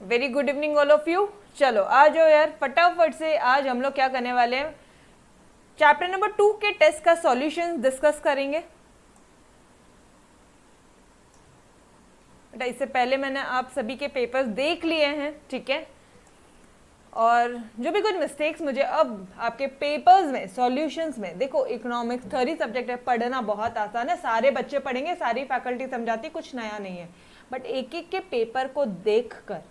Very good evening all of you. चलो आ जाओ यार फटाफट से। आज हम लोग क्या करने वाले हैं, चैप्टर नंबर 2 के टेस्ट का सॉल्यूशन डिस्कस करेंगे। बेटा इससे पहले मैंने आप सभी के पेपर्स देख लिए हैं, ठीक है, और जो भी कुछ मिस्टेक्स मुझे अब आपके पेपर्स में सॉल्यूशंस में, देखो इकोनॉमिक्स थ्योरी सब्जेक्ट है, पढ़ना बहुत आसान है, सारे बच्चे पढ़ेंगे, सारी फैकल्टी समझाती, कुछ नया नहीं है। बट एक एक के पेपर को देखकर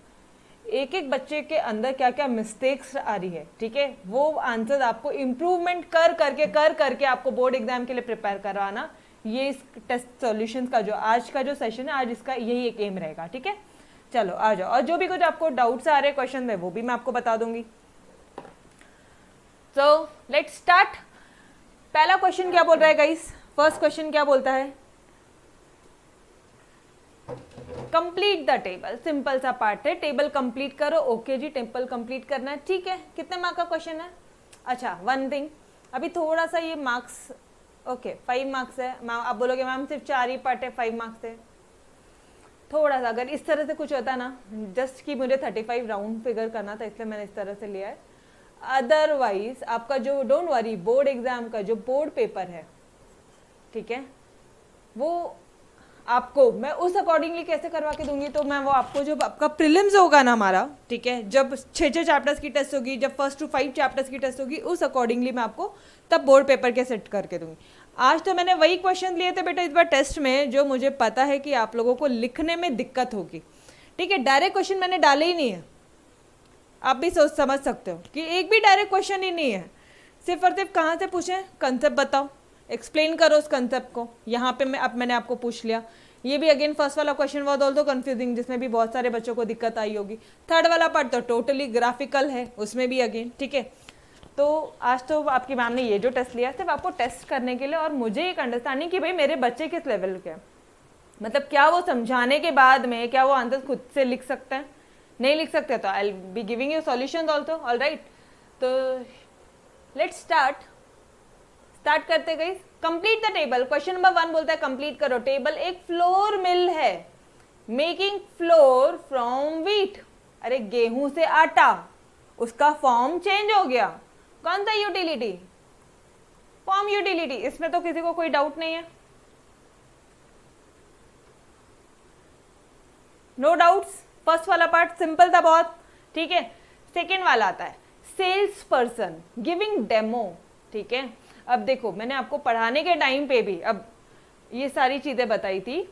एक एक बच्चे के अंदर क्या क्या मिस्टेक्स आ रही है, ठीक है, वो आंसर आपको इम्प्रूवमेंट कर करके आपको बोर्ड एग्जाम के लिए प्रिपेयर करवाना, ये इस टेस्ट सॉल्यूशंस का जो आज का जो सेशन है, आज इसका यही एक एम रहेगा, ठीक है। चलो आ जाओ, और जो भी कुछ आपको डाउट्स आ रहे हैं क्वेश्चन में वो भी मैं आपको बता दूंगी। So let's start. पहला क्वेश्चन क्या बोल रहा है गाइस? फर्स्ट क्वेश्चन क्या बोलता है? Complete the table. सिंपल सा पार्ट है, टेबल कंप्लीट करो। ओके जी, टेबल कंप्लीट करना है, ठीक है। कितने मार्क का क्वेश्चन है? अच्छा, वन थिंग, अभी थोड़ा सा ये मार्क्स, ओके 5 मार्क्स है। मैम आप बोलोगे मैम सिर्फ 4 ही पार्ट है, 5 मार्क्स है। थोड़ा सा अगर इस तरह से कुछ होता ना, जस्ट कि मुझे 35 राउंड फिगर करना था, इसलिए मैंने इस तरह से लिया है। अदरवाइज आपका जो, डोंट वरी, बोर्ड एग्जाम का जो बोर्ड पेपर है, ठीक है, वो आपको मैं उस अकॉर्डिंगली कैसे करवा के दूंगी, तो मैं वो आपको जब आपका प्रीलिम्स होगा ना हमारा, ठीक है, जब 6 चैप्टर्स की टेस्ट होगी, जब फर्स्ट टू 5 चैप्टर्स की टेस्ट होगी, उस अकॉर्डिंगली मैं आपको तब बोर्ड पेपर के सेट करके दूंगी। आज तो मैंने वही क्वेश्चन लिए थे बेटा इस बार टेस्ट में, जो मुझे पता है कि आप लोगों को लिखने में दिक्कत होगी, ठीक है। डायरेक्ट क्वेश्चन मैंने डाले ही नहीं है, आप भी सोच समझ सकते हो कि एक भी डायरेक्ट क्वेश्चन ही नहीं है। सिर्फ और सिर्फ कहाँ से पूछे, कंसेप्ट बताओ, एक्सप्लेन करो उस कंसेप्ट को। यहाँ पे मैंने आपको पूछ लिया। ये भी अगेन फर्स्ट वाला क्वेश्चन वॉज ऑल्सो कंफ्यूजिंग, जिसमें भी बहुत सारे बच्चों को दिक्कत आई होगी। थर्ड वाला पार्ट तो टोटली ग्राफिकल है, उसमें भी अगेन, ठीक है। तो आज तो आपकी मैम ने ये जो टेस्ट लिया सिर्फ आपको टेस्ट करने के लिए, और मुझे एक अंडरस्टैंडिंग कि भाई मेरे बच्चे किस लेवल के हैं, मतलब क्या वो समझाने के बाद में क्या वो आंसर खुद से लिख सकते हैं, नहीं लिख सकते तो I will be giving you solutions also, alright. तो लेट्स स्टार्ट करते गई। Complete the table. Question number 1 बोलता है कंप्लीट करो टेबल। एक फ्लोर मिल है मेकिंग फ्लोर फ्रॉम व्हीट। अरे गेहूं से आटा, उसका फॉर्म चेंज हो गया। कौन सा यूटिलिटी? Form utility. इसमें तो किसी को कोई डाउट नहीं है, नो डाउट्स। फर्स्ट वाला पार्ट सिंपल था बहुत, ठीक है। सेकेंड वाला आता है सेल्स पर्सन गिविंग डेमो, ठीक है। अब देखो मैंने आपको पढ़ाने के टाइम पे भी अब ये सारी चीजें बताई थी।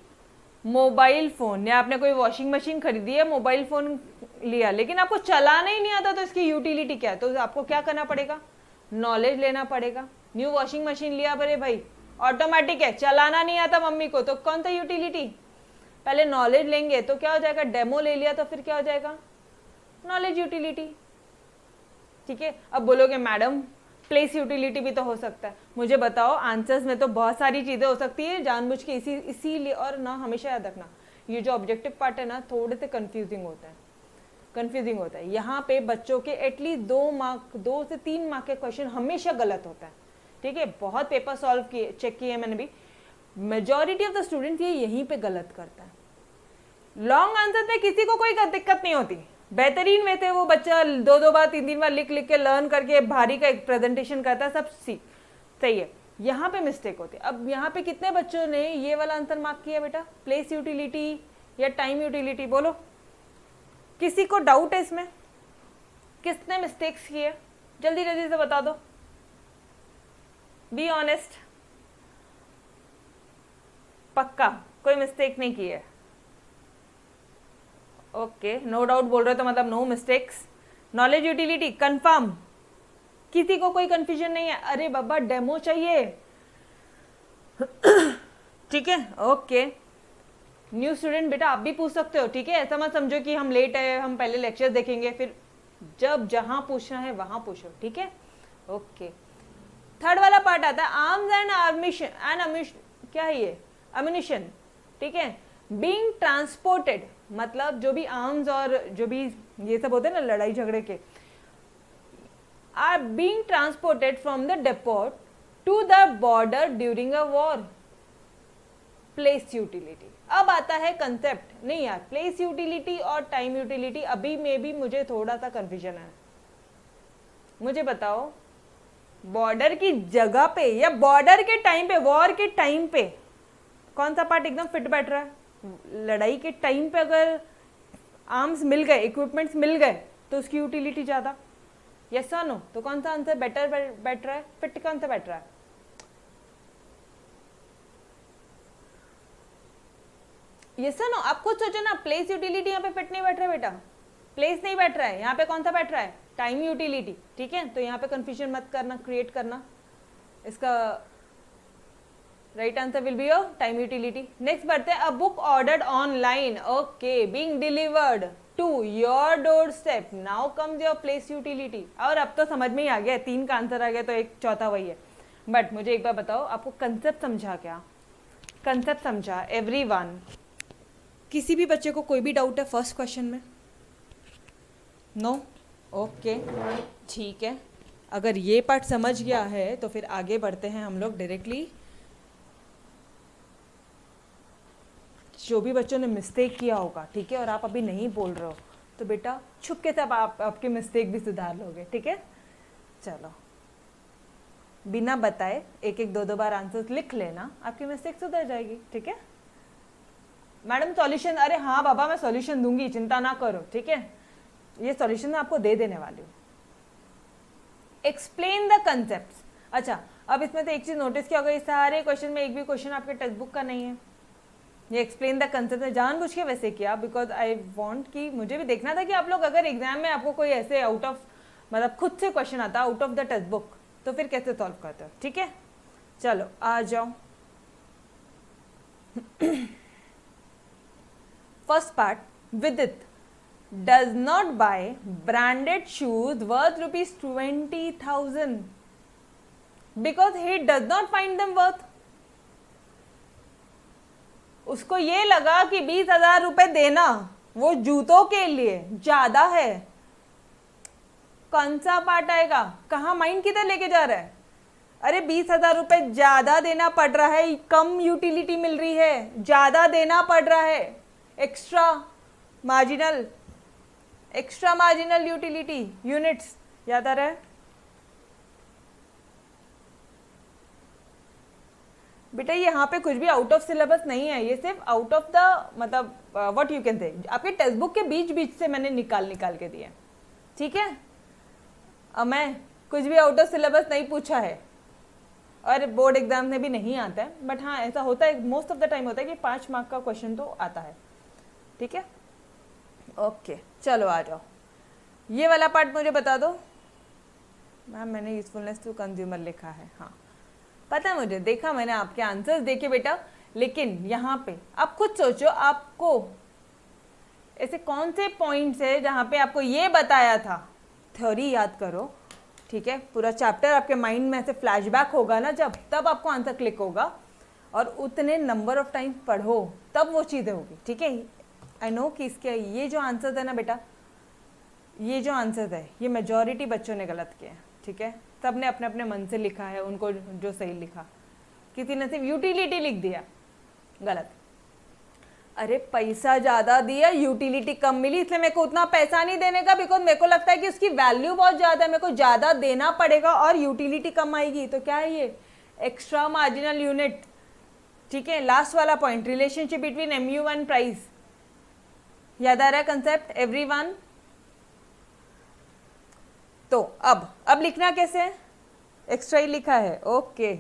मोबाइल फोन, या आपने कोई वॉशिंग मशीन खरीदी है, मोबाइल फोन लिया, लेकिन आपको चलाना ही नहीं आता, तो इसकी यूटिलिटी क्या है? तो आपको क्या करना पड़ेगा? नॉलेज लेना पड़ेगा। न्यू वॉशिंग मशीन लिया, अरे भाई ऑटोमेटिक है, चलाना नहीं आता मम्मी को, तो कौन सा यूटिलिटी? पहले नॉलेज लेंगे तो क्या हो जाएगा, डेमो ले लिया तो फिर क्या हो जाएगा, नॉलेज यूटिलिटी, ठीक है। अब बोलोगे मैडम प्लेस यूटिलिटी भी तो हो सकता है। मुझे बताओ, आंसर्स में तो बहुत सारी चीजें हो सकती है जानबूझ के, इसीलिए। और ना हमेशा याद रखना, ये जो ऑब्जेक्टिव पार्ट है ना, थोड़े से कंफ्यूजिंग होता है। यहाँ पे बच्चों के एटलीस्ट 2 से 3 मार्क के क्वेश्चन हमेशा गलत होता है, ठीक है। बहुत पेपर सॉल्व किए, चेक किए मैंने भी, मेजॉरिटी ऑफ द स्टूडेंट्स ये यहीं पे गलत करता है। लॉन्ग आंसर में किसी को कोई दिक्कत नहीं होती, बेहतरीन वे थे वो बच्चा 2 बार 3 बार लिख के लर्न करके भारी का एक प्रेजेंटेशन करता है, सब सही है। यहाँ पे मिस्टेक होती है। अब यहाँ पे कितने बच्चों ने ये वाला आंसर मार्क किया बेटा, प्लेस यूटिलिटी या टाइम यूटिलिटी? बोलो, किसी को डाउट है इसमें? किसने मिस्टेक्स किए? जल्दी जल्दी से बता दो, बी ऑनेस्ट। पक्का कोई मिस्टेक नहीं की है? ओके, नो डाउट बोल रहे हो तो मतलब no mistakes. Knowledge utility confirm, किसी को कोई कंफ्यूजन नहीं है? अरे बाबा डेमो चाहिए, ठीक है, ओके। न्यू स्टूडेंट बेटा आप भी पूछ सकते हो, ठीक है। ऐसा मत समझो कि हम लेट है, हम पहले लेक्चर देखेंगे, फिर जब जहां पूछना है वहां पूछो, ठीक है, ओके। थर्ड वाला पार्ट आता है आर्म्स एंड आर्मिशन, क्या है ये, अम्युनिशन, ठीक है। बीइंग ट्रांसपोर्टेड, मतलब जो भी आर्म्स और जो भी ये सब होते हैं ना लड़ाई झगड़े के, are being transported from the depot to the border during a war. Place utility. अब आता है कंसेप्ट। नहीं यार, प्लेस यूटिलिटी और टाइम यूटिलिटी अभी में भी मुझे थोड़ा सा कंफ्यूजन है। मुझे बताओ, बॉर्डर की जगह पे या बॉर्डर के टाइम पे, वॉर के टाइम पे कौन सा पार्ट एकदम फिट बैठ रहा है? लड़ाई के टाइम पे अगर आर्म्स मिल गए, इक्विपमेंट्स मिल गए, तो उसकी यूटिलिटी ज़्यादा। यस और नो? तो कौन सा आंसर बेटर बैठ रहा है, फिट कौन सा बैठ रहा है? यस और नो? आप खुद सोचो ना, प्लेस यूटिलिटी यहाँ पे फिट नहीं बैठ रहा है बेटा, प्लेस नहीं बैठ रहा है। यहाँ पे कौन सा बैठ रहा है? Time utility. ठीक है, तो यहाँ पे कंफ्यूजन मत करना, क्रिएट करना। इसका right answer will be your time utility. Next बढ़ते हैं, a book ordered online, okay, being delivered to your door step, now comes your place utility. और अब तो समझ में ही आ गया, 3 का आंसर आ गया तो एक चौथा वही है। बट मुझे एक बार बताओ, आपको कंसेप्ट समझा क्या? कंसेप्ट समझा एवरीवन? किसी भी बच्चे को कोई भी डाउट है फर्स्ट क्वेश्चन में? नो? ओके, ठीक है। अगर ये पार्ट समझ गया है तो फिर आगे बढ़ते हैं हम लोग डायरेक्टली। जो भी बच्चों ने मिस्टेक किया होगा, ठीक है, और आप अभी नहीं बोल रहे हो, तो बेटा छुप के तब आप आपके मिस्टेक भी सुधार लोगे। ठीक है, चलो, बिना बताए 1-1, 2-2 बार आंसर लिख लेना, आपकी मिस्टेक सुधर जाएगी। ठीक है मैडम, सॉल्यूशन? अरे हाँ बाबा, मैं सॉल्यूशन दूंगी, चिंता ना करो। ठीक है, ये सॉल्यूशन मैं आपको दे देने वाली हूँ। Explain the concept. अच्छा, अब इसमें से एक चीज नोटिस किया होगा, इस सारे क्वेश्चन में एक भी क्वेश्चन आपके टेक्स्ट बुक का नहीं है। ये एक्सप्लेन द कंसेप्ट है, जानबूझ के वैसे किया, बिकॉज आई वांट कि मुझे भी देखना था कि आप लोग अगर एग्जाम में आपको कोई ऐसे आउट ऑफ, मतलब खुद से क्वेश्चन आता out of the text book, तो फिर कैसे सॉल्व करते हो। ठीक है, चलो आ जाओ। फर्स्ट पार्ट, विदित does not buy branded shoes worth rupees 20,000 because he does not find them worth। उसको ये लगा कि 20,000 रुपए देना वो जूतों के लिए ज्यादा है। कौन सा पार्ट आएगा? कहाँ माइंड किधर लेके जा रहा है? अरे 20,000 रुपए ज्यादा देना पड़ रहा है, कम यूटिलिटी मिल रही है, ज्यादा देना पड़ रहा है, एक्स्ट्रा मार्जिनल यूटिलिटी यूनिट्स, याद आ रहा है बेटा? यहाँ पे कुछ भी आउट ऑफ सिलेबस नहीं है, ये सिर्फ आउट ऑफ द, मतलब व्हाट यू कैन से, आपके टेक्स्ट बुक के बीच से मैंने निकाल के दिए। ठीक है, अब मैं कुछ भी आउट ऑफ सिलेबस नहीं पूछा है, और बोर्ड एग्जाम में भी नहीं आता है, बट हाँ ऐसा होता है, मोस्ट ऑफ द टाइम होता है कि 5 मार्क का क्वेश्चन तो आता है। ठीक है, ओके, चलो आ जाओ। ये वाला पार्ट मुझे बता दो मैम, मैंने यूजफुलनेस टू कंज्यूमर लिखा है। हाँ पता है मुझे, देखा मैंने आपके आंसर्स देखे बेटा, लेकिन यहाँ पे आप खुद सोचो, आपको ऐसे कौन से पॉइंट्स है जहाँ पे आपको ये बताया था, थ्योरी याद करो। ठीक है, पूरा चैप्टर आपके माइंड में ऐसे फ्लैशबैक होगा ना, जब तब आपको आंसर क्लिक होगा, और उतने नंबर ऑफ टाइम पढ़ो तब वो चीज़ें होगी। ठीक है, आई नो कि इसके ये जो आंसर है ना बेटा, ये जो आंसर है ये मेजॉरिटी बच्चों ने गलत किए हैं। ठीक है, सब ने अपने अपने मन से लिखा है, उनको जो सही लिखा, किसी ने सिर्फ यूटिलिटी लिख दिया, गलत। अरे पैसा ज़्यादा दिया, यूटिलिटी कम मिली, इसलिए मेरे को उतना पैसा नहीं देने का, बिकॉज मेरे को लगता है कि उसकी वैल्यू बहुत ज़्यादा है, मेरे को ज़्यादा देना पड़ेगा और यूटिलिटी कम आएगी, तो क्या है ये? Extra marginal unit. ठीक है, लास्ट वाला point, relationship between MU and price, याद आ रहा है कंसेप्ट एवरीवन? तो अब लिखना कैसे है? एक्स्ट्रा ही लिखा है, ओके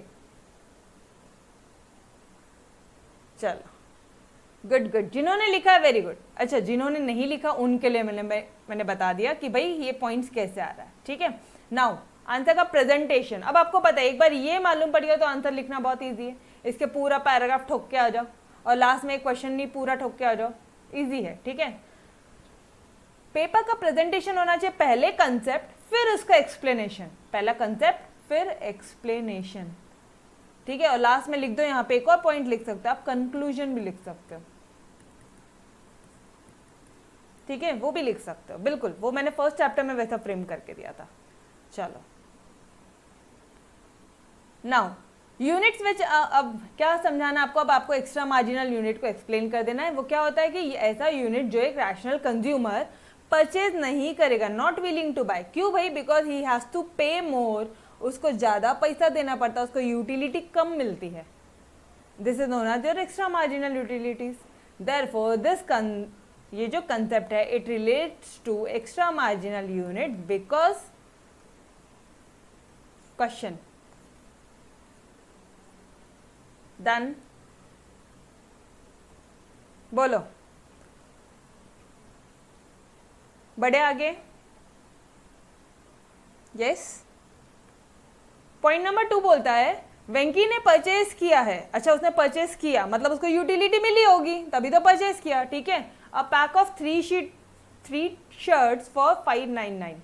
चलो, गुड, जिन्होंने लिखा है वेरी गुड। अच्छा, जिन्होंने नहीं लिखा उनके लिए मैंने बता दिया कि भाई ये पॉइंट्स कैसे आ रहा है। ठीक है, नाउ आंसर का प्रेजेंटेशन। अब आपको पता है, एक बार ये मालूम पड़ गया तो आंसर लिखना बहुत ईजी है। इसके पूरा पैराग्राफ ठोक के आ जाओ, और लास्ट में एक क्वेश्चन नहीं पूरा ठोक के आ जाओ, ईजी है। ठीक है, पेपर का प्रेजेंटेशन होना चाहिए पहले कंसेप्ट फिर उसका एक्सप्लेनेशन, पहला कंसेप्ट फिर एक्सप्लेनेशन। ठीक है, और लास्ट में लिख दो, यहाँ पे एक और पॉइंट लिख सकते हो आप, कंक्लूजन भी लिख सकते हो। ठीक है, वो भी लिख सकते हो, बिल्कुल, वो मैंने फर्स्ट चैप्टर में वैसा फ्रेम करके दिया था। चलो नाउ यूनिट्स विच, अब क्या समझाना आपको, अब आपको एक्स्ट्रा मार्जिनल यूनिट को एक्सप्लेन कर देना है। वो क्या होता है कि ऐसा यूनिट जो एक रैशनल कंज्यूमर परचेज नहीं करेगा, नॉट विलिंग टू बाय। क्यों भाई? Because he has to pay मोर, उसको ज़्यादा पैसा देना पड़ता है, उसको यूटिलिटी कम मिलती है। This is known as your extra marginal utilities. Therefore this ये जो कंसेप्ट है, it relates to extra marginal unit because question done. बोलो, बढ़े आगे। यस, पॉइंट नंबर 2 बोलता है वेंकी ने परचेज किया है। अच्छा, उसने परचेज किया मतलब उसको यूटिलिटी मिली होगी, तभी तो परचेज किया। ठीक है, a pack of 3 shirts for 599।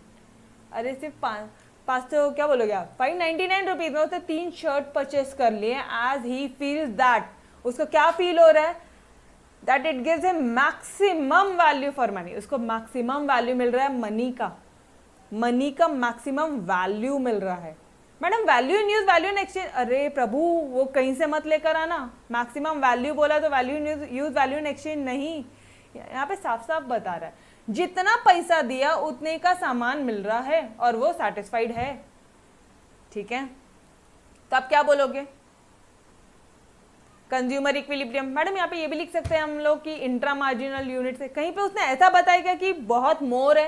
अरे सिर्फ पाँच तो क्या बोलोगे आप, 599 रुपीज में उसने 3 शर्ट परचेस कर लिए। एज ही फील्स दैट, उसको क्या फील हो रहा है, that it gives A maximum value for money. उसको मैक्सिमम वैल्यू मिल रहा है मनी का मैक्सिमम वैल्यू मिल रहा है। Madam value in use, value in exchange, अरे प्रभु वो कहीं से मत लेकर आना। मैक्सिमम वैल्यू बोला तो value in use, value in exchange नहीं, यहाँ पे साफ साफ बता रहा है जितना पैसा दिया उतने का सामान मिल रहा है और वो सैटिस्फाइड है। ठीक है, तो आप क्या बोलोगे, कंज्यूमर इक्विलिब्रियम। मैडम यहाँ पे ये भी लिख सकते हैं हम लोग कि इंट्रा मार्जिनल यूनिट से। कहीं पे उसने ऐसा बताया क्या कि बहुत मोर है?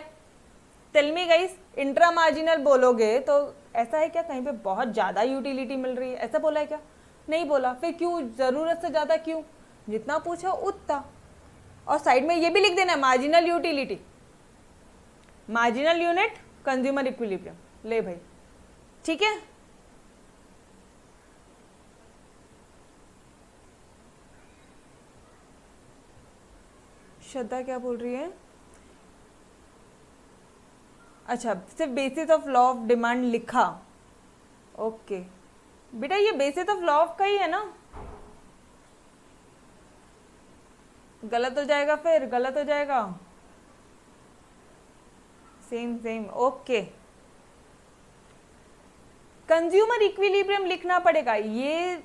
Tell me guys, intra marginal बोलोगे तो ऐसा है क्या कहीं पे बहुत ज़्यादा यूटिलिटी मिल रही है, ऐसा बोला है क्या? नहीं बोला। फिर क्यों, ज़रूरत से ज़्यादा क्यों? जितना पूछा उतना। और साइड में ये भी लिख देना marginal utility, marginal unit, consumer equilibrium. ले भाई, ठीक है। श्रद्धा क्या बोल रही है? अच्छा, सिर्फ basis of law of demand लिखा। ओके बेटा, ये बेसिस ऑफ लॉ ऑफ का ही है ना, गलत हो जाएगा, फिर गलत हो जाएगा। Same okay. कंज्यूमर इक्विलिब्रियम लिखना पड़ेगा, ये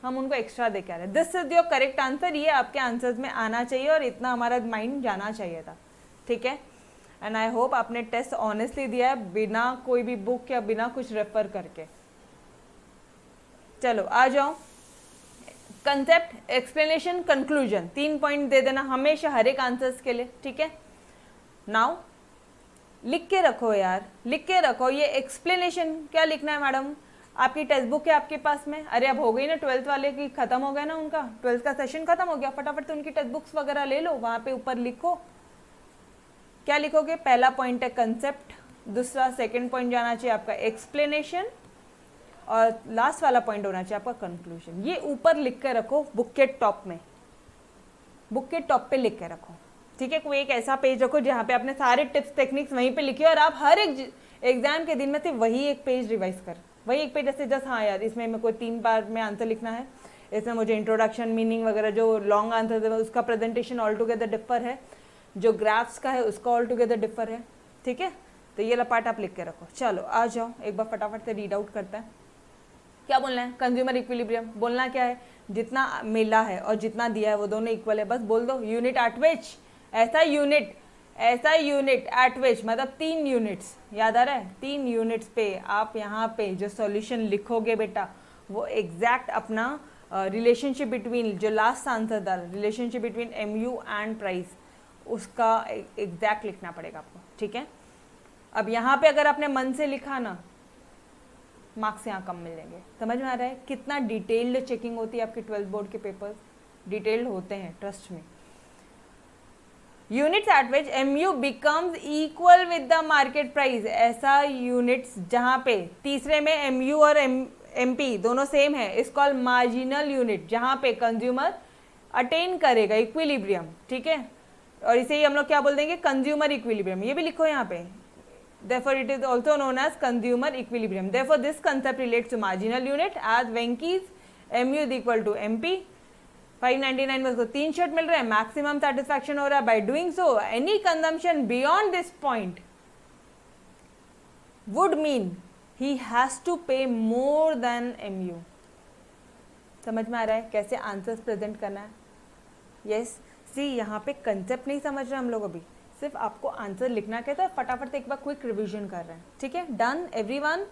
हम उनको एक्स्ट्रा दे के आ रहे हैं। This is your correct answer, ये आपके आंसर्स में आना चाहिए और इतना हमारा माइंड जाना चाहिए था। ठीक है, एंड आई होप आपने टेस्ट ऑनेस्टली दिया है, बिना कोई भी बुक या बिना कुछ रेफर करके। चलो आ जाओ, कंसेप्ट, एक्सप्लेनेशन, कंक्लूजन, 3 पॉइंट दे देना हमेशा हर एक आंसर्स के लिए। ठीक है, नाउ लिख के रखो यार, लिख के रखो। ये एक्सप्लेनेशन क्या लिखना है मैडम? आपकी टेक्स्ट बुक है आपके पास में? अरे अब हो गई ना 12th वाले की, खत्म हो गया ना उनका, 12th का सेशन खत्म हो गया, फटाफट से उनकी टेक्स्ट बुक्स वगैरह ले लो, वहाँ पे ऊपर लिखो। क्या लिखोगे? पहला पॉइंट है कंसेप्ट, दूसरा सेकंड पॉइंट जाना चाहिए आपका एक्सप्लेनेशन, और लास्ट वाला पॉइंट होना चाहिए आपका कंक्लूजन। ये ऊपर लिख के रखो बुक के टॉप में, बुक के टॉप पे लिख के रखो। ठीक है, कोई एक ऐसा पेज रखो जहाँ पे आपने सारे टिप्स टेक्निक्स वहीं पे लिखे और आप हर एक एग्जाम के दिन में से वही एक पेज रिवाइज कर, वही एक पेज जैसे जस्ट, हाँ यार इसमें मेरे को 3 बार में आंसर लिखना है, इसमें मुझे इंट्रोडक्शन, मीनिंग वगैरह जो लॉन्ग आंसर है उसका प्रेजेंटेशन ऑल टुगेदर डिफर है, जो ग्राफ्स का है उसका ऑल टुगेदर डिफर है। ठीक है, तो ये पार्ट आप लिख के रखो। चलो आ जाओ, एक बार फटाफट से रीड आउट करता है। क्या बोलना है? कंज्यूमर इक्विलिब्रियम बोलना क्या है? जितना मिला है और जितना दिया है वो दोनों इक्वल है, बस बोल दो। यूनिट एट विच, ऐसा यूनिट एट विच, मतलब 3 यूनिट्स, याद आ रहा है? 3 यूनिट्स पे आप यहाँ पे जो सॉल्यूशन लिखोगे बेटा, वो एग्जैक्ट अपना रिलेशनशिप बिटवीन, जो लास्ट आंसर था, relationship between MU and price, उसका एग्जैक्ट लिखना पड़ेगा आपको। ठीक है, अब यहाँ पे अगर आपने मन से लिखा ना, मार्क्स यहाँ कम मिलेंगे। समझ में आ रहा है कितना डिटेल्ड चेकिंग होती है आपके 12th बोर्ड के पेपर्स? डिटेल्ड होते हैं, ट्रस्ट में। Units at which MU becomes equal with the market price, ऐसा यूनिट्स जहाँ पे तीसरे में MU और MP दोनों सेम है, इस कॉल मार्जिनल यूनिट, जहाँ पे कंज्यूमर अटेन करेगा इक्विलिब्रियम। ठीक है, और इसे ही हम लोग क्या बोल देंगे? Consumer equilibrium. ये भी लिखो यहाँ पे, therefore it is also known as consumer equilibrium. Therefore this concept relates to marginal unit as Venky's MU is equal to MP. 599 में उसको 3 शर्ट मिल रहे हैं, मैक्सिमम सेटिस्फैक्शन हो रहा है। By doing so any consumption beyond this point would mean he has to pay more then MU। समझ में आ रहा है कैसे आंसर्स प्रेजेंट करना है? यस सी, यहाँ पे कंसेप्ट नहीं समझ रहे हम लोग अभी, सिर्फ आपको आंसर लिखना कहता है, फटाफट से एक बार क्विक रिवीजन कर रहे हैं, ठीक है? Done everyone.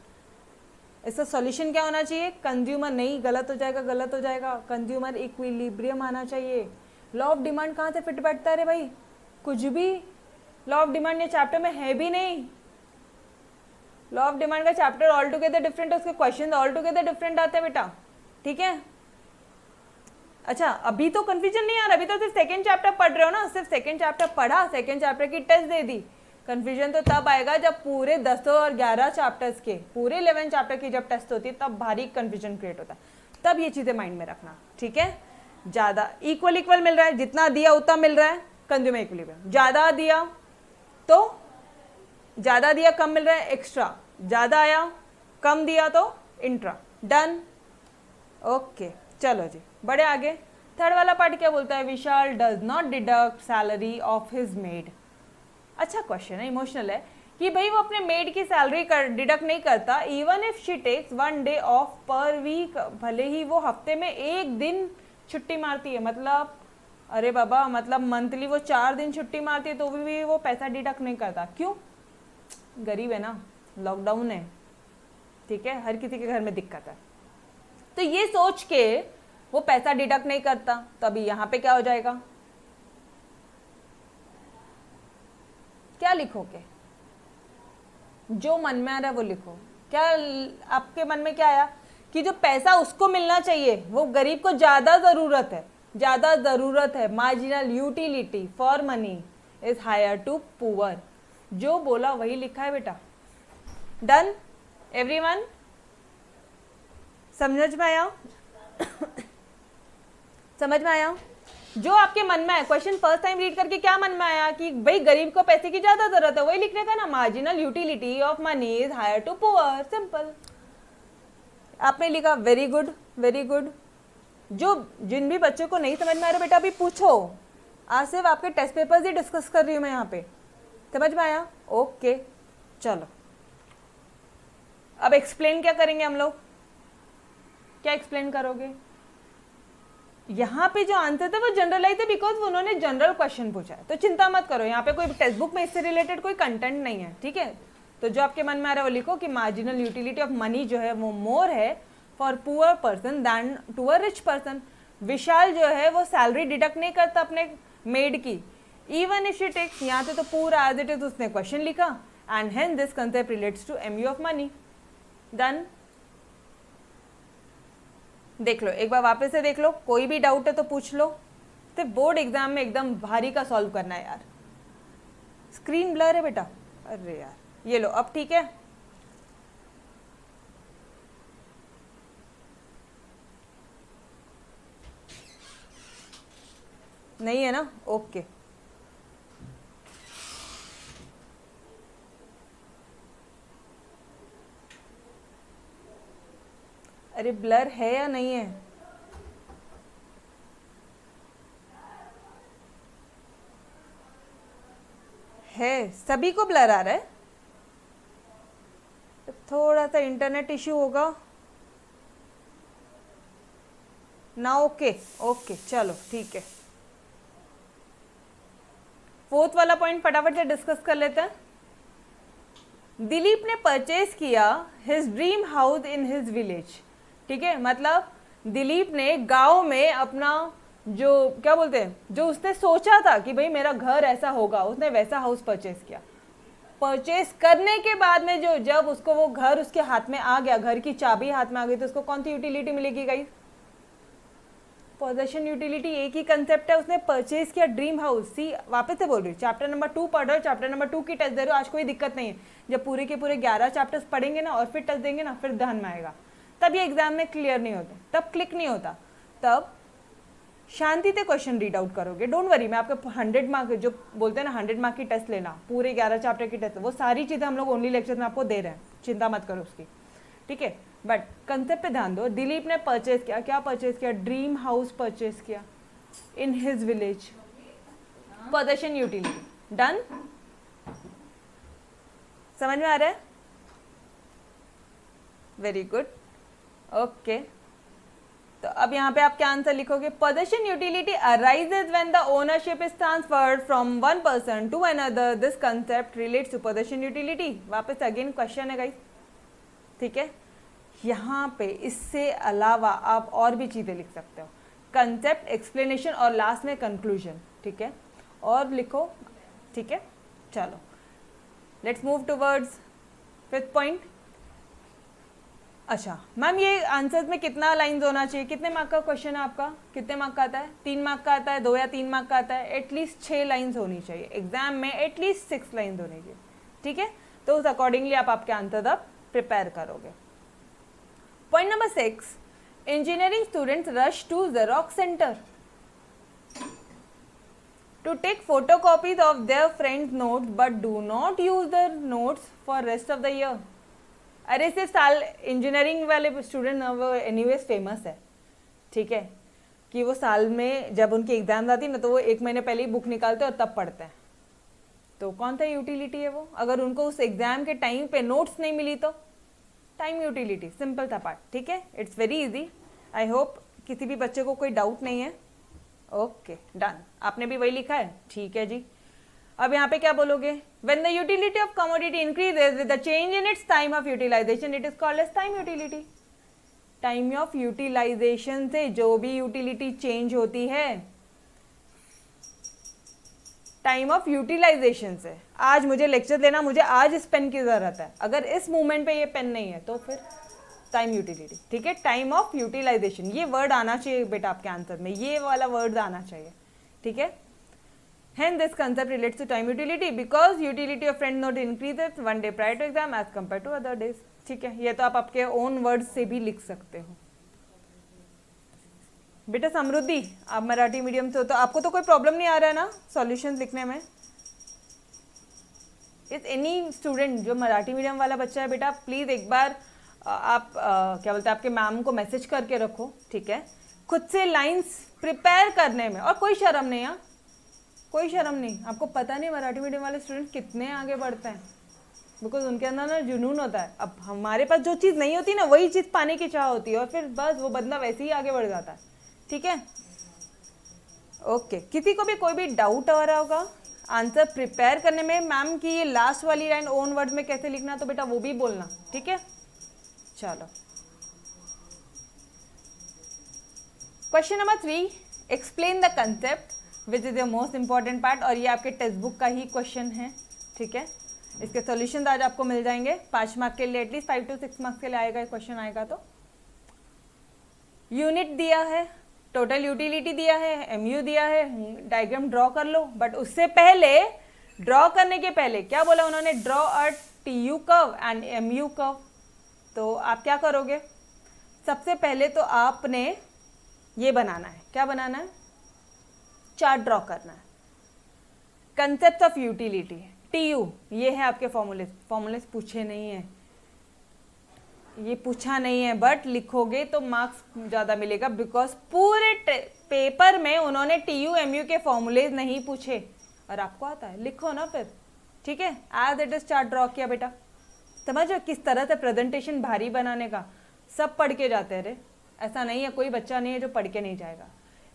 इसका सॉल्यूशन क्या होना चाहिए? कंज्यूमर नहीं, गलत हो जाएगा, गलत हो जाएगा। कंज्यूमर इक्विलिब्रियम आना चाहिए। लॉ ऑफ डिमांड कहाँ से फिट बैठता है रे भाई? कुछ भी लॉ ऑफ डिमांड ये चैप्टर में है भी नहीं। लॉ ऑफ डिमांड का चैप्टर ऑल टुगेदर डिफरेंट है, उसके क्वेश्चन ऑल टुगेदर डिफरेंट आते हैं बेटा, ठीक है? अच्छा, अभी तो कंफ्यूजन नहीं आ रहा, अभी तो सिर्फ सेकंड चैप्टर पढ़ रहे हो ना, सिर्फ सेकंड चैप्टर पढ़ा, सेकंड चैप्टर की टेस्ट दे दी। कंफ्यूजन तो तब आएगा जब पूरे 10 और 11 चैप्टर्स के, पूरे 11 चैप्टर की जब टेस्ट होती है तब भारी कंफ्यूजन क्रिएट होता है। तब ये चीज़ें माइंड में रखना, ठीक है? ज़्यादा इक्वल इक्वल मिल रहा है, जितना दिया उतना मिल रहा है, कंज्यूमर इक्विलिब्रियम। ज़्यादा दिया तो ज़्यादा दिया कम मिल रहा है, एक्स्ट्रा। ज़्यादा आया कम दिया तो इंट्रा। डन, ओके चलो जी बड़े आगे। थर्ड वाला पार्ट क्या बोलता है? Vishal does not deduct salary of his maid. अच्छा क्वेश्चन है, इमोशनल है कि भाई वो अपने मेड की सैलरी डिडक्ट नहीं करता, even if she takes 1 day off per week, भले ही वो हफ्ते में 1 दिन छुट्टी मारती है। मतलब अरे बाबा, मतलब मंथली वो 4 दिन छुट्टी मारती है तो भी वो पैसा डिडक्ट नहीं करता। क्यों? गरीब है ना, लॉकडाउन है, ठीक है, हर किसी के घर में दिक्कत है, तो ये सोच के वो पैसा डिडक्ट नहीं करता। तभी यहाँ पे क्या हो जाएगा? क्या लिखोगे? जो मन में आ रहा है वो लिखो। क्या आपके मन में क्या आया कि जो पैसा उसको मिलना चाहिए, वो गरीब को ज़्यादा ज़रूरत है, ज़्यादा ज़रूरत है। Marginal utility for money is higher to poor. जो बोला वही लिखा है बेटा। डन एवरीवन, समझ में आया? समझ में आया? जो आपके मन में आया, क्वेश्चन फर्स्ट टाइम रीड करके क्या मन में आया कि भाई गरीब को पैसे की ज्यादा जरूरत है, वही लिखने का ना। Marginal utility of money is higher to poor, simple. आपने लिखा, वेरी गुड वेरी गुड। जो जिन भी बच्चों को नहीं समझ में आ रहा बेटा अभी पूछो, आज सिर्फ आपके टेस्ट पेपर्स ही डिस्कस कर रही हूँ मैं यहाँ पे। समझ में आया? ओके चलो, अब एक्सप्लेन क्या करेंगे हम लोग? क्या एक्सप्लेन करोगे? यहाँ पे जो आंसर था वो जनरलाइज है, बिकॉज उन्होंने जनरल क्वेश्चन पूछा है, तो चिंता मत करो, यहाँ पे कोई टेक्स्ट बुक में इससे रिलेटेड कोई कंटेंट नहीं है, ठीक है? तो जो आपके मन में आ रहा है वो लिखो कि मार्जिनल यूटिलिटी ऑफ मनी जो है वो मोर है for poor person than to a rich person. Vishal जो है वो सैलरी डिडक्ट नहीं करता अपने मेड की, इवन इफ शी टेक्स, यहाँ पे तो पूरा एज इट इज उसने क्वेश्चन लिखा, and hence this concept relates to MU of money. Done, देख लो एक बार वापस से देख लो, कोई भी डाउट है तो पूछ लो। तो बोर्ड एग्जाम में एकदम भारी का सॉल्व करना है यार। स्क्रीन ब्लर है बेटा, अरे यार, ये लो अब ठीक है। नहीं है ना? ओके अरे ब्लर है या नहीं है? है, सभी को ब्लर आ रहा है। थोड़ा सा इंटरनेट इश्यू होगा ना। ओके ओके चलो ठीक है। फोर्थ वाला पॉइंट फटाफट से डिस्कस कर लेते हैं। दिलीप ने परचेज किया his dream house in his village, ठीक है? मतलब दिलीप ने गांव में अपना जो क्या बोलते हैं, जो उसने सोचा था कि भाई मेरा घर ऐसा होगा, उसने वैसा हाउस परचेज किया। परचेज करने के बाद में जो जब उसको वो घर उसके हाथ में आ गया, घर की चाबी हाथ में आ गई, तो उसको कौन सी यूटिलिटी मिलेगी गाइस? Possession utility. एक ही कंसेप्ट है, उसने परचेज किया ड्रीम हाउस। सी वापस से बोल रही हूँ, चैप्टर नंबर 2 पढ़ रहे हो, चैप्टर नंबर 2 की टेस्ट दे रहे हो, आज कोई दिक्कत नहीं है। जब पूरे के पूरे 11 चैप्टर्स पढ़ेंगे ना और फिर टेस्ट देंगे ना, फिर ध्यान में आएगा। तब ये एग्जाम में क्लियर नहीं होता, तब क्लिक नहीं होता, तब शांति से क्वेश्चन रीड आउट करोगे। डोंट वरी, मैं आपको 100 मार्क जो बोलते हैं ना 100 मार्क की टेस्ट लेना, पूरे 11 चैप्टर की टेस्ट, वो सारी चीज़ें हम लोग ओनली लेक्चर में आपको दे रहे हैं, चिंता मत करो उसकी, ठीक है? बट कंसेप्ट पे ध्यान दो। दिलीप ने परचेज किया, क्या परचेज किया? ड्रीम हाउस परचेज किया in his village. Possession utility. Done, समझ में आ रहा है? Very good, okay. तो अब यहाँ पे आप क्या आंसर लिखोगे? Possession utility arises when the ownership is transferred from one person to another, this concept relates to possession utility. वापस अगेन क्वेश्चन है गाइस, ठीक है। यहाँ पे इससे अलावा आप और भी चीज़ें लिख सकते हो, कंसेप्ट, एक्सप्लेनेशन और लास्ट में कंक्लूजन, ठीक है। और लिखो, ठीक है। चलो let's move towards fifth point. अच्छा मैम, ये आंसर्स में कितना लाइंस होना चाहिए? कितने मार्क का क्वेश्चन है आपका? कितने मार्क का आता है? 3 मार्क का आता है, 2 या 3 मार्क का आता है? एटलीस्ट 6 लाइंस होनी चाहिए एग्जाम में, एटलीस्ट 6 लाइंस होनी चाहिए, ठीक है। तो उस अकॉर्डिंगली आप आपके आंसर अब प्रिपेयर करोगे। Point number 6, engineering students rush to xerox centre to take photocopies of their friends' notes but do not use their notes for rest of the year। अरे सिर्फ साल इंजीनियरिंग वाले स्टूडेंट ना वो एनीवेज फेमस है, ठीक है, कि वो साल में जब उनकी एग्जाम आती है ना तो वो 1 महीने पहले ही बुक निकालते हैं और तब पढ़ते हैं। तो कौन सा यूटिलिटी है वो? अगर उनको उस एग्जाम के टाइम पे नोट्स नहीं मिली तो टाइम यूटिलिटी, सिंपल था पार्ट, ठीक है। It's very easy. I hope किसी भी बच्चे को कोई डाउट नहीं है। ओके डन, आपने भी वही लिखा है, ठीक है जी। अब यहाँ पे क्या बोलोगे? When the utility of commodity increases with the change in its time of utilization, it is called as time utility. Time of utilization से जो भी यूटिलिटी चेंज होती है, टाइम ऑफ यूटिलाइजेशन से, आज मुझे लेक्चर देना, मुझे आज इस पेन की जरूरत है, अगर इस मूवमेंट पे ये पेन नहीं है तो फिर टाइम यूटिलिटी, ठीक है। टाइम ऑफ यूटिलाइजेशन, ये वर्ड आना चाहिए बेटा आपके आंसर में, ये वाला वर्ड आना चाहिए, ठीक है। Hence this concept relates to time utility because utility of friend note increases one day prior to exam as compared to other days, ठीक है। ये तो आप आपके ओन वर्ड्स से भी लिख सकते हो। बेटा समृद्धि, आप मराठी मीडियम से हो तो आपको तो कोई प्रॉब्लम नहीं आ रहा है ना सॉल्यूशंस लिखने में? इस एनी स्टूडेंट जो मराठी मीडियम वाला बच्चा है बेटा, प्लीज़ एक बार आप क्या बोलते हैं आपके मैम को मैसेज करके रखो, ठीक है, खुद से लाइंस प्रिपेयर करने में। और कोई शर्म नहीं, हाँ कोई शर्म नहीं। आपको पता नहीं मराठी मीडियम वाले स्टूडेंट कितने आगे बढ़ते हैं, बिकॉज उनके अंदर ना जुनून होता है। अब हमारे पास जो चीज़ नहीं होती ना वही चीज़ पाने की चाह होती है और फिर बस वो बंदा वैसे ही आगे बढ़ जाता है, ठीक है। ओके, किसी को भी कोई भी डाउट आ रहा होगा आंसर प्रिपेयर करने में, मैम की ये लास्ट वाली लाइन ओन वर्ड में कैसे लिखना, तो बेटा वो भी बोलना, ठीक है। चलो question number 3, explain the concept which is the most important part, और ये आपके टेक्स्ट बुक का ही क्वेश्चन है, ठीक है। इसके सॉल्यूशन आज आपको मिल जाएंगे 5 मार्क के लिए, एटलीस्ट 5 to 6 मार्क्स के लिए आएगा क्वेश्चन आएगा। तो यूनिट दिया है, टोटल यूटिलिटी दिया है, एमयू दिया है, डायग्राम ड्रॉ कर लो। बट उससे पहले, ड्रॉ करने के पहले क्या बोला उन्होंने? Draw a TU curve and MU curve. तो आप क्या करोगे? सबसे पहले तो आपने ये बनाना है, क्या बनाना है? चार्ट ड्रॉ करना है। कंसेप्ट ऑफ यूटिलिटी, टीयू, ये है आपके फॉर्मूले। फॉर्मूले पूछे नहीं है, ये पूछा नहीं है, बट लिखोगे तो मार्क्स ज़्यादा मिलेगा, बिकॉज पूरे पेपर में उन्होंने टीयू एमयू के फॉर्मूलेज नहीं पूछे और आपको आता है, लिखो ना फिर, ठीक है। As it is chart draw किया बेटा। समझो किस तरह से प्रेजेंटेशन भारी बनाने का, सब पढ़ के जाते हैं रे, ऐसा नहीं है, कोई बच्चा नहीं है जो पढ़ के नहीं जाएगा।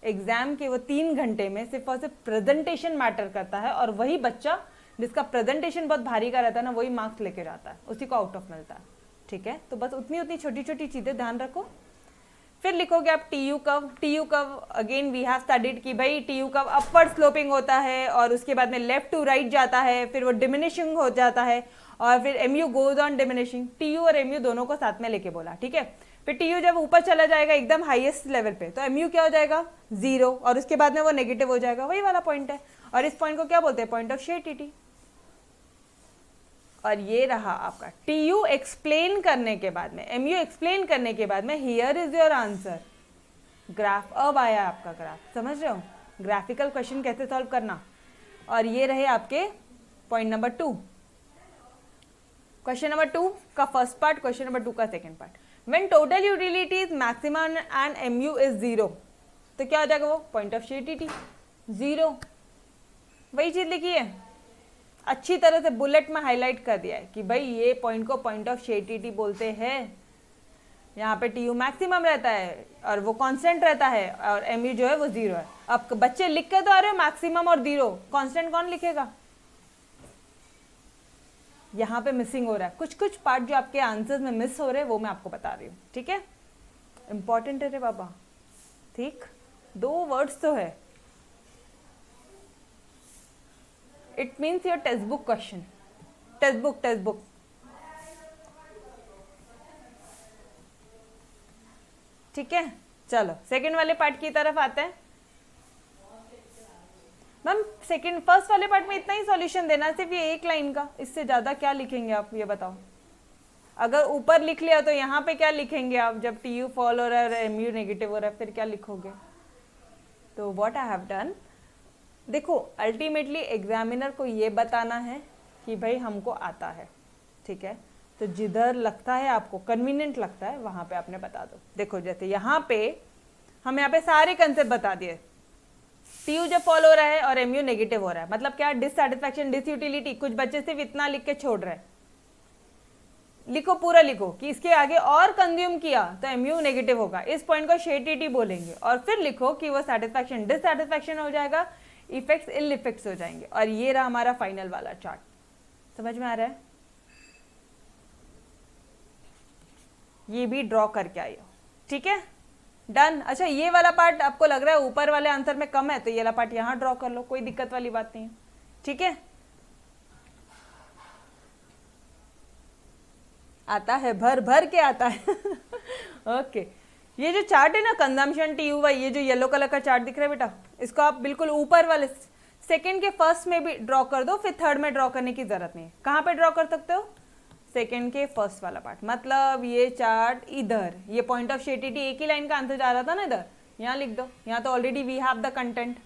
एग्जाम के वो 3 घंटे में सिर्फ और सिर्फ प्रेजेंटेशन मैटर करता है, और वही बच्चा जिसका प्रेजेंटेशन बहुत भारी का रहता है ना, वही मार्क्स लेके जाता है, उसी को आउट ऑफ मिलता है, ठीक है। तो बस उतनी उतनी छोटी छोटी चीज़ें ध्यान रखो। फिर लिखोगे आप TU curve. TU curve again we have studied कि भाई टीयू कर्व अपवर्ड स्लोपिंग होता है और उसके बाद में लेफ्ट टू राइट जाता है, फिर वो डिमिनिशिंग हो जाता है, और फिर MU goes on diminishing. TU और एमयू दोनों को साथ में लेके बोला, ठीक है। फिर टीयू जब ऊपर चला जाएगा एकदम हाईएस्ट लेवल पे, तो एमयू क्या हो जाएगा? 0, और उसके बाद में वो नेगेटिव हो जाएगा, वही वाला पॉइंट है। और इस पॉइंट को क्या बोलते हैं? Point of share TT. और ये रहा आपका टीयू एक्सप्लेन करने के बाद में, एमयू एक्सप्लेन करने के बाद में, here is your answer. Graph अब आया आपका ग्राफ, समझ रहे हो? ग्राफिकल क्वेश्चन कैसे सॉल्व करना। और ये रहे आपके पॉइंट नंबर 2, क्वेश्चन नंबर 2 का फर्स्ट पार्ट, क्वेश्चन नंबर 2 का second part. When total utility is maximum and MU is 0, तो क्या हो जाएगा वो? Point of share TT 0। वही चीज लिखी है, अच्छी तरह से बुलेट में हाईलाइट कर दिया है कि भाई ये पॉइंट को पॉइंट ऑफ शेयर टीटी बोलते हैं, यहाँ पे टी यू मैक्सिमम रहता है और वो कांस्टेंट रहता है, और एम यू जो है वो 0 है। अब बच्चे लिख के तो आ रहे हो मैक्सिमम और 0, कांस्टेंट कौन लिखेगा? यहाँ पे मिसिंग हो रहा है, कुछ कुछ पार्ट जो आपके आंसर्स में मिस हो रहे हैं वो मैं आपको बता रही हूँ, ठीक है? इंपॉर्टेंट है रे बाबा, ठीक? 2 वर्ड्स तो है। It means your text book question, text book. ठीक है, चलो सेकंड वाले पार्ट की तरफ आते हैं। मैम फर्स्ट वाले पार्ट में इतना ही सॉल्यूशन देना, सिर्फ ये एक लाइन का, इससे ज़्यादा क्या लिखेंगे आप ये बताओ? अगर ऊपर लिख लिया तो यहाँ पे क्या लिखेंगे आप? जब टी यू फॉल हो रहा है और एम यू नेगेटिव हो रहा है फिर क्या लिखोगे? तो व्हाट आई हैव डन, देखो अल्टीमेटली एग्जामिनर को ये बताना है कि भाई हमको आता है, ठीक है? तो जिधर लगता है आपको कन्वीनियंट लगता है वहाँ पे आपने बता दो। देखो जैसे यहाँ पे हम यहाँ पे सारे कंसेप्ट बता दिए, टी यू जब फॉल हो रहा है और एम यू नेगेटिव हो रहा है मतलब क्या? Dissatisfaction, disutility. कुछ बच्चे सिर्फ इतना लिख के छोड़ रहे हैं, लिखो पूरा लिखो कि इसके आगे और कंज्यूम किया तो एम यू नेगेटिव होगा, इस पॉइंट को शेटीटी बोलेंगे, और फिर लिखो कि वो सैटिस्फैक्शन डिससैटिस्फैक्शन हो जाएगा, इफेक्ट्स इल इफेक्ट्स हो जाएंगे। और ये रहा हमारा फाइनल वाला चार्ट। समझ में आ रहा है? ये भी ड्रॉ करके आई हो, ठीक है? डन। अच्छा ये वाला पार्ट आपको लग रहा है ऊपर वाले आंसर में कम है तो ये वाला पार्ट यहाँ ड्रॉ कर लो, कोई दिक्कत वाली बात नहीं है, ठीक है? आता है, भर भर के आता है। ओके ये जो चार्ट है ना कंजम्पशन टी यू वाई, ये जो येलो कलर का चार्ट दिख रहा है बेटा, इसको आप बिल्कुल ऊपर वाले सेकंड के फर्स्ट में भी ड्रॉ कर दो, फिर थर्ड में ड्रॉ करने की जरूरत नहीं है। कहाँ पे ड्रॉ कर सकते हो? सेकंड के फर्स्ट वाला पार्ट, मतलब ये चार्ट इधर, ये पॉइंट ऑफ शेटीटी एक ही लाइन का आंसर जा रहा था ना, इधर यहाँ लिख दो। यहाँ तो already we have the content,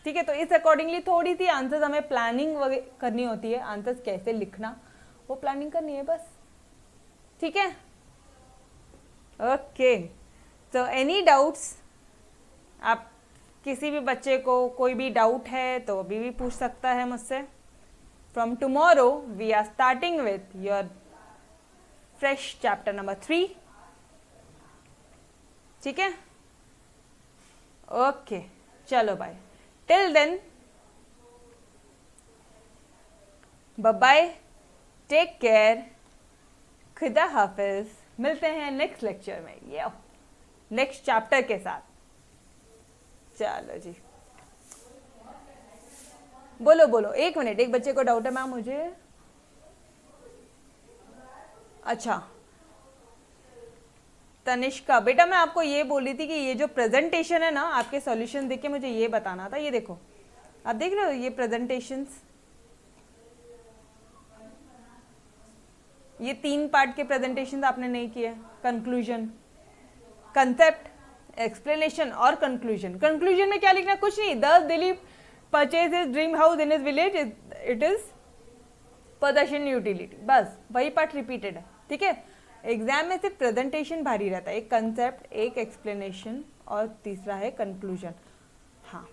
ठीक है? तो इस अकॉर्डिंगली थोड़ी सी आंसर्स हमें प्लानिंग करनी होती है, आंसर्स कैसे लिखना वो प्लानिंग करनी है बस, ठीक है? ओके तो एनी डाउट्स? आप किसी भी बच्चे को कोई भी डाउट है तो अभी भी पूछ सकता है मुझसे। From tomorrow we are starting with your fresh chapter number 3, ठीक है? ओके चलो bye, till then bye bye, take care, खुदा हाफिज। मिलते हैं नेक्स्ट लेक्चर में, ये नेक्स्ट चैप्टर के साथ। चलो जी, बोलो बोलो, एक मिनट, एक बच्चे को डाउट है मैम मुझे। अच्छा तनिष्का बेटा, मैं आपको ये बोली थी कि ये जो प्रेजेंटेशन है ना, आपके सॉल्यूशन देख के मुझे ये बताना था। ये देखो आप देख रहे हो ये प्रेजेंटेशंस, ये 3 पार्ट के प्रेजेंटेशन आपने नहीं किए। कंक्लूजन, कंसेप्ट, एक्सप्लेनेशन और कंक्लूजन। कंक्लूजन में क्या लिखना? कुछ नहीं, 10 Dilip purchase his dream house in his village, it is possession utility, बस वही पार्ट रिपीटेड है, ठीक है? एग्जाम में सिर्फ प्रेजेंटेशन भारी रहता है, एक कंसेप्ट, एक एक्सप्लेनेशन और तीसरा है कंक्लूजन। हाँ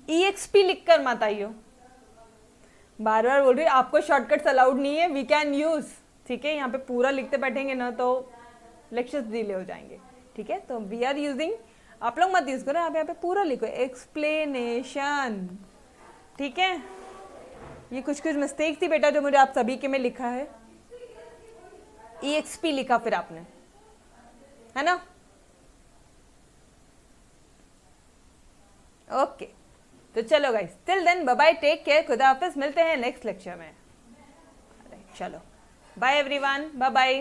EXP लिख कर मत आइयो, बार बार बोल रही आपको शॉर्टकट्स अलाउड नहीं है, वी कैन यूज, ठीक है? यहाँ पे पूरा लिखते बैठेंगे ना तो लेक्चर्स डिले हो जाएंगे, ठीक है? तो वी आर यूजिंग, आप लोग मत यूज करो, आप यहाँ पे पूरा लिखो एक्सप्लेनेशन, ठीक है? ये कुछ मिस्टेक थी बेटा जो मुझे आप सभी के में लिखा है, EXP लिखा फिर आपने, है ना? ओके तो चलो guys, till then bye bye, take care, खुदा हाफिज। मिलते हैं नेक्स्ट लेक्चर में। चलो बाय एवरीवन, बाय बाय।